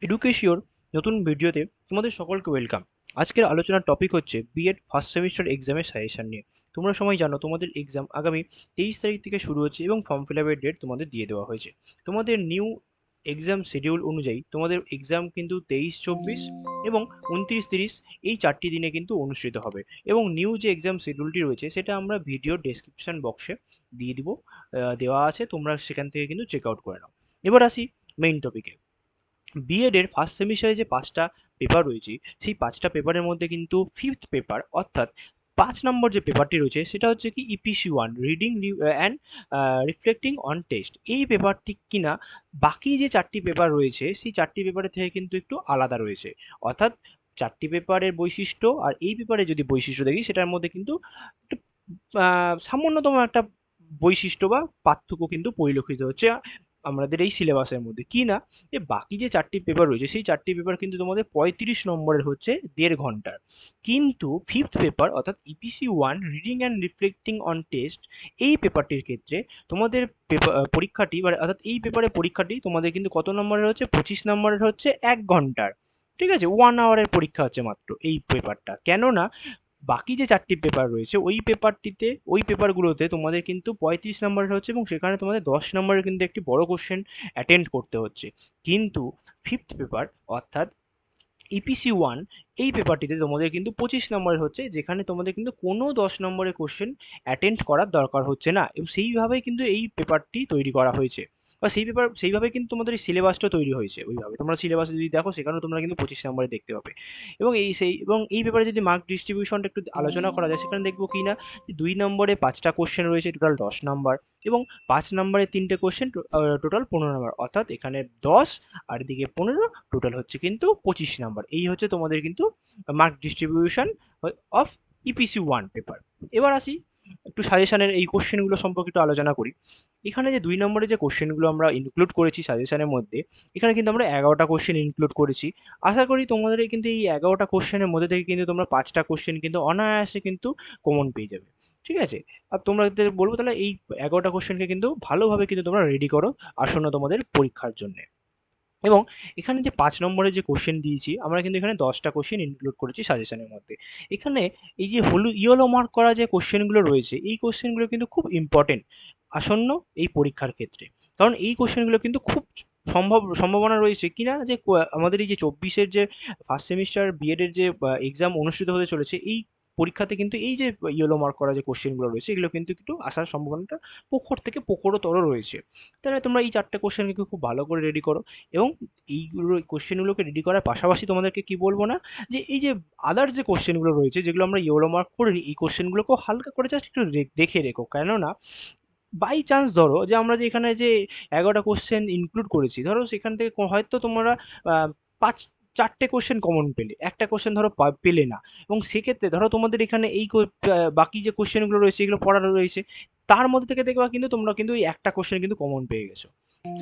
এডুকেশিওর নতুন ভিডিওতে তোমাদের সকলকে ওয়েলকাম। আজকের আলোচনার টপিক হচ্ছে বিএড ফার্স্ট সেমিস্টার এক্সামের সাজেশন নিয়ে। তোমরা সবাই জানো তোমাদের এক্সাম আগামী 23 তারিখ থেকে শুরু হচ্ছে এবং ফর্ম ফিল আপের ডেট তোমাদের দিয়ে দেওয়া হয়েছে। তোমাদের নিউ এক্সাম শিডিউল অনুযায়ী তোমাদের এক্সাম কিন্তু 23-24 এবং 29-30 এই 4টি দিনে কিন্তু অনুষ্ঠিত হবে। এবং নিউ যে এক্সাম শিডিউলটি রয়েছে সেটা আমরা ভিডিও ডেসক্রিপশন বক্সে দিয়ে দিব, দেওয়া আছে, তোমরা সেখান থেকে কিন্তু চেক আউট করে নাও। এবার আসি মেইন টপিকে। বিএড এর ফার্স্ট সেমিস্টারে যে 5টা পেপার রয়েছে, সেই 5টা পেপারের মধ্যে কিন্তু ফিফথ পেপার অর্থাৎ 5 নম্বর যে পেপারটি রয়েছে সেটা হচ্ছে কি EPC one reading and reflecting on test. এই পেপারটি কিনা বাকি যে 4টি পেপার রয়েছে সেই 4টি পেপারের থেকে কিন্তু একটু আলাদা রয়েছে। অর্থাৎ 4টি পেপারের বৈশিষ্ট্য আর এই পেপারে যদি বৈশিষ্ট্য দেখি সেটার মধ্যে কিন্তু একটু সামান্যতম একটা বৈশিষ্ট্য বা পার্থক্য কিন্তু পরিলক্ষিত হচ্ছে আমাদের এই সিলেবাসের মধ্যে। কি না, যে বাকি যে 4টি পেপার রয়েছে সেই 4টি পেপার কিন্তু তোমাদের 35 নম্বরের হচ্ছে 1.5 ঘন্টার। কিন্তু ফিফথ পেপার অর্থাৎ EPC one reading and reflecting on test, এই পেপারটির ক্ষেত্রে তোমাদের পরীক্ষাটি বা অর্থাৎ এই পেপারের পরীক্ষাটি তোমাদের কিন্তু কত নম্বরের হচ্ছে, 25 নম্বরের হচ্ছে 1 ঘন্টার। ঠিক আছে, 1 আওয়ারের পরীক্ষা হচ্ছে মাত্র এই পেপারটা। কেননা বাকি যে 4টি পেপার রয়েছে ওই পেপারগুলোতে তোমাদের কিন্তু 35 নম্বরের হচ্ছে এবং সেখানে তোমাদের 10 নম্বরের কিন্তু একটি বড় কোশ্চেন অ্যাটেন্ড করতে হচ্ছে। কিন্তু ফিফথ পেপার অর্থাৎ ইপিসি ওয়ান, এই পেপারটিতে তোমাদের কিন্তু 25 নম্বরের হচ্ছে, যেখানে তোমাদের কিন্তু কোনো 10 নম্বরের কোশ্চেন অ্যাটেন্ড করার দরকার হচ্ছে না এবং সেইভাবেই কিন্তু এই পেপারটি তৈরি করা হয়েছে বা সেইভাবে কিন্তু তোমাদের এই সিলেবাসটা তৈরি হয়েছে। ওইভাবে তোমরা সিলেবাসে যদি দেখো সেখানেও তোমরা কিন্তু 25 নম্বরে দেখতে পাবে। এবং এই পেপারে যদি মার্ক ডিস্ট্রিবিউশনটা একটু আলোচনা করা যায় সেখানে দেখবো কি না, যে 2 নম্বরে 5টা কোশ্চেন রয়েছে, টোটাল 10 নাম্বার, এবং 5 নম্বরে 3টে কোশ্চেন, টোটাল 15 নাম্বার। অর্থাৎ এখানে 10 আর এদিকে 15, টোটাল হচ্ছে কিন্তু 25 নাম্বার। এই হচ্ছে তোমাদের কিন্তু mark distribution of EPC one paper. এবার আসি একটু সাজেশনের এই কোশ্চেনগুলো সম্পর্কে একটু আলোচনা করি। এখানে যে 2 নম্বরে যে কোশ্চেনগুলো আমরা ইনক্লুড করেছি সাজেশনের মধ্যে, এখানে কিন্তু আমরা 11টা কোশ্চেন ইনক্লুড করেছি। আশা করি তোমাদের কিন্তু এই 11টা কোশ্চেনের মধ্যে থেকে কিন্তু তোমরা 5টা কোশ্চেন কিন্তু অনায়াসে কিন্তু কমন পেয়ে যাবে। ঠিক আছে? আর তোমাদের বলবো তাহলে এই 11টা কোশ্চেনকে কিন্তু ভালোভাবে কিন্তু তোমরা রেডি করো আসন্ন তোমাদের পরীক্ষার জন্যে। এবং এখানে যে 5 নম্বরের যে কোশ্চেন দিয়েছি, আমরা কিন্তু এখানে 10টা কোশ্চেন ইনক্লুড করেছি সাজেশনের মধ্যে। এখানে এই যে ইয়েলো মার্ক করা যে কোশ্চেনগুলো রয়েছে, এই কোশ্চেনগুলো কিন্তু খুব ইম্পর্টেন্ট আসন্ন এই পরীক্ষার ক্ষেত্রে। কারণ এই কোশ্চেনগুলো কিন্তু খুব সম্ভাবনা রয়েছে কিনা যে আমাদের এই যে 24-এর যে ফার্স্ট সেমিস্টার বিএড এর যে এক্সাম অনুষ্ঠিত হতে চলেছে, এই পরীক্ষাতে কিন্তু এই যে ইয়েলো মার্ক করা যে কোশ্চেনগুলো রয়েছে এগুলো কিন্তু একটু আসার সম্ভাবনাটা প্রখর থেকে প্রখরতর রয়েছে। তাহলে তোমরা এই 4টে কোশ্চেনকে খুব ভালো করে রেডি করো। এবং এইগুলো কোশ্চেনগুলোকে রেডি করার পাশাপাশি তোমাদেরকে কি বলবো না, যে এই যে আদার্স যে কোশ্চেনগুলো রয়েছে যেগুলো আমরা ইয়েলো মার্ক করিনি, এই কোশ্চেনগুলোকেও হালকা করে জাস্ট একটু দেখে রেখো। কেননা বাই চান্স ধরো যে আমরা যে এখানে যে 11টা কোশ্চেন ইনক্লুড করেছি, ধরো সেখান থেকে হয়তো তোমরা পাঁচ 4টে কোশ্চেন কমন পেলে, একটা কোশ্চেন ধরো পেলে না, এবং সেক্ষেত্রে ধরো তোমাদের এখানে এই বাকি যে কোশ্চেনগুলো রয়েছে এগুলো পড়ানো রয়েছে, তার মধ্যে থেকে দেখবা কিন্তু তোমরা কিন্তু এই একটা কোশ্চেন কিন্তু কমন পেয়ে গেছো।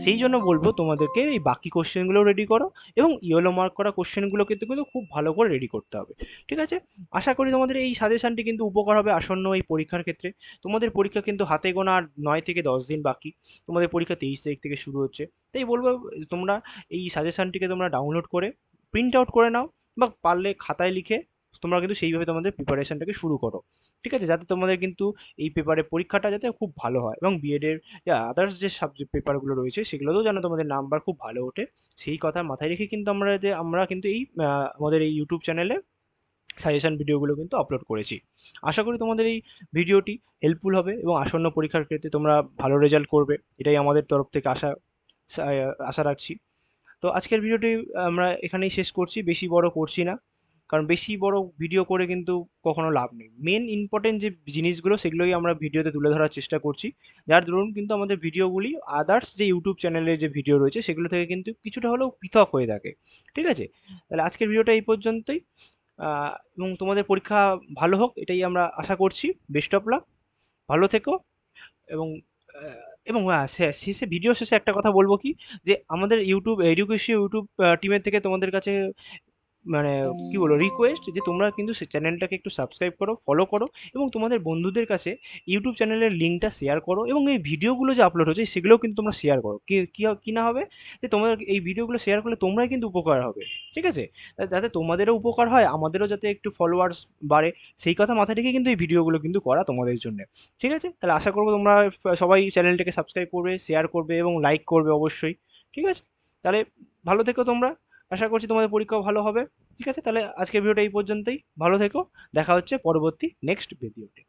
সেই জন্য বলবো তোমাদেরকে এই বাকি কোশ্চেনগুলো রেডি করো এবং ইয়েলো মার্ক করা কোশ্চেনগুলো কিন্তু কিন্তু খুব ভালো করে রেডি করতে হবে। ঠিক আছে? আশা করি তোমাদের এই সাজেশনটি কিন্তু উপকার হবে আসন্ন এই পরীক্ষার ক্ষেত্রে। তোমাদের পরীক্ষা কিন্তু হাতে গোনা আর 9 থেকে 10 দিন বাকি। তোমাদের পরীক্ষা 23 তারিখ থেকে শুরু হচ্ছে। তাই বলবো তোমরা এই সাজেশনটিকে তোমরা ডাউনলোড করে প্রিন্ট আউট করে নাও বা পারলে খাতায় লিখে তোমরা কিন্তু সেইভাবে তোমাদের প্রিপারেশনটাকে শুরু করো। ঠিক আছে? যাতে তোমাদের কিন্তু এই পেপারে পরীক্ষাটা যাতে খুব ভালো হয় এবং বিএড এর আদার্স যে সাবজেক্ট পেপারগুলো রয়েছে সেগুলোতেও যেন তোমাদের নাম্বার খুব ভালো ওঠে। সেই কথা মাথায় রেখে কিন্তু আমরা কিন্তু এই আমাদের এই ইউটিউব চ্যানেলে সাজেশন ভিডিওগুলো কিন্তু আপলোড করেছি। আশা করি তোমাদের এই ভিডিওটি হেল্পফুল হবে এবং আসন্ন পরীক্ষার ক্ষেত্রে তোমরা ভালো রেজাল্ট করবে। এটাই আমাদের তরফ থেকে আশা রাখছি। তো আজকের ভিডিওটি আমরা এখানেই শেষ করছি, বেশি বড় করছি না। কারণ বেশি বড় ভিডিও করে কিন্তু কখনো লাভ নেই। মেন ইম্পর্টেন্ট যে জিনিসগুলো সেগুলোই আমরা ভিডিওতে তুলে ধরার চেষ্টা করছি। যার দরুন কিন্তু আমাদের ভিডিওগুলি আদার্স যে ইউটিউব চ্যানেলের যে ভিডিও রয়েছে সেগুলো থেকে কিন্তু কিছুটা হলেও পৃথক হয়ে থাকে। ঠিক আছে? তাহলে আজকের ভিডিওটা এই পর্যন্তই। এবং তোমাদের পরীক্ষা ভালো হোক এটাই আমরা আশা করছি। Best of luck. ভালো থেকো। এবং এবং শেষে ভিডিও শেষে একটা কথা বলবো কি, যে আমাদের ইউটিউব এডুকেশন ইউটিউব টিমের থেকে তোমাদের কাছে মানে কি বলবো রিকোয়েস্ট যে তোমরা কিন্তু সে চ্যানেলটাকে একটু সাবস্ক্রাইব করো, ফলো করো এবং তোমাদের বন্ধুদের কাছে ইউটিউব চ্যানেলের লিঙ্কটা শেয়ার করো এবং এই ভিডিওগুলো যে আপলোড হচ্ছে সেগুলোও কিন্তু তোমরা শেয়ার করো। কি না হবে যে তোমাদের এই ভিডিওগুলো শেয়ার করলে তোমরাই কিন্তু উপকার হবে। ঠিক আছে? যাতে তোমাদেরও উপকার হয়, আমাদেরও যাতে একটু ফলোয়ার্স বাড়ে, সেই কথা মাথায় রেখে কিন্তু এই ভিডিওগুলো কিন্তু করা তোমাদের জন্যে। ঠিক আছে? তাহলে আশা করব তোমরা সবাই চ্যানেলটাকে সাবস্ক্রাইব করবে, শেয়ার করবে এবং লাইক করবে অবশ্যই। ঠিক আছে? তাহলে ভালো থেকো তোমরা। আশা করছি তোমাদের পরীক্ষাও ভালো হবে। ঠিক আছে? তাহলে আজকের ভিডিওটা এই পর্যন্তই। ভালো থেকো। দেখা হচ্ছে পরবর্তী নেক্সট ভিডিওতে।